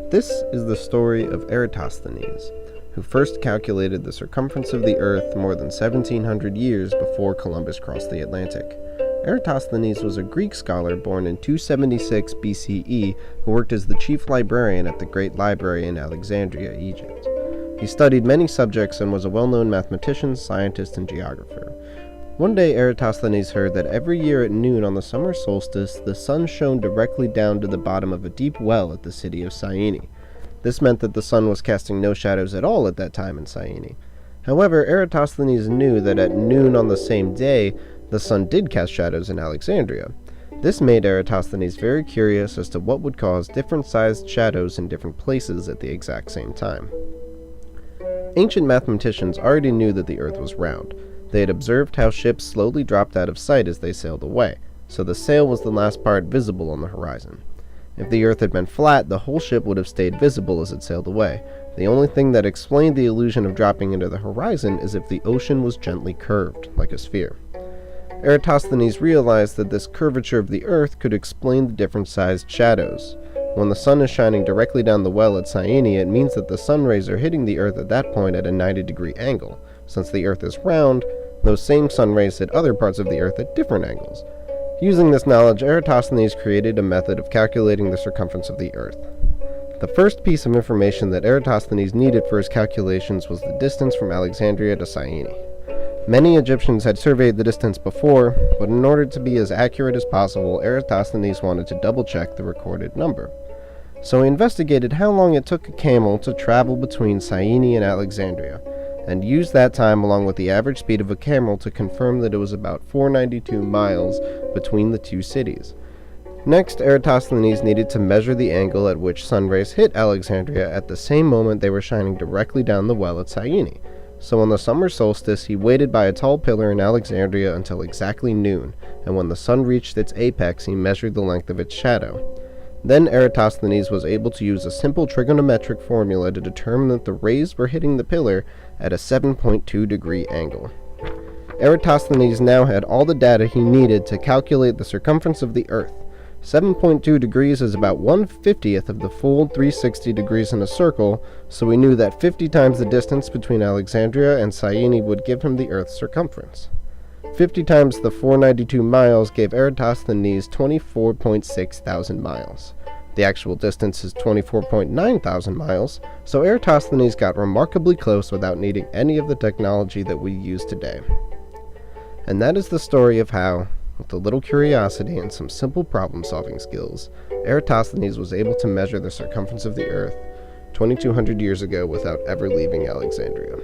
This is the story of Eratosthenes, who first calculated the circumference of the Earth more than 1700 years before Columbus crossed the Atlantic. Eratosthenes was a Greek scholar born in 276 BCE who worked as the chief librarian at the Great Library in Alexandria, Egypt. He studied many subjects and was a well-known mathematician, scientist, and geographer. One day Eratosthenes heard that every year at noon on the summer solstice, the sun shone directly down to the bottom of a deep well at the city of Syene. This meant that the sun was casting no shadows at all at that time in Syene. However, Eratosthenes knew that at noon on the same day, the sun did cast shadows in Alexandria. This made Eratosthenes very curious as to what would cause different-sized shadows in different places at the exact same time. Ancient mathematicians already knew that the Earth was round. They had observed how ships slowly dropped out of sight as they sailed away, so the sail was the last part visible on the horizon. If the Earth had been flat, the whole ship would have stayed visible as it sailed away. The only thing that explained the illusion of dropping into the horizon is if the ocean was gently curved, like a sphere. Eratosthenes realized that this curvature of the Earth could explain the different-sized shadows. When the sun is shining directly down the well at Syene, it means that the sun rays are hitting the Earth at that point at a 90-degree angle. Since the Earth is round, those same sun rays hit other parts of the Earth at different angles. Using this knowledge, Eratosthenes created a method of calculating the circumference of the Earth. The first piece of information that Eratosthenes needed for his calculations was the distance from Alexandria to Syene. Many Egyptians had surveyed the distance before, but in order to be as accurate as possible, Eratosthenes wanted to double-check the recorded number. So he investigated how long it took a camel to travel between Syene and Alexandria, and used that time along with the average speed of a camel to confirm that it was about 492 miles between the two cities. Next, Eratosthenes needed to measure the angle at which sun rays hit Alexandria at the same moment they were shining directly down the well at Syene. So on the summer solstice, he waited by a tall pillar in Alexandria until exactly noon, and when the sun reached its apex, he measured the length of its shadow. Then Eratosthenes was able to use a simple trigonometric formula to determine that the rays were hitting the pillar at a 7.2-degree angle. Eratosthenes now had all the data he needed to calculate the circumference of the Earth. 7.2 degrees is about 1/50th of the full 360 degrees in a circle, so he knew that 50 times the distance between Alexandria and Syene would give him the Earth's circumference. 50 times the 492 miles gave Eratosthenes 24.6 thousand miles. The actual distance is 24.9 thousand miles, so Eratosthenes got remarkably close without needing any of the technology that we use today. And that is the story of how, with a little curiosity and some simple problem-solving skills, Eratosthenes was able to measure the circumference of the Earth 2,200 years ago without ever leaving Alexandria.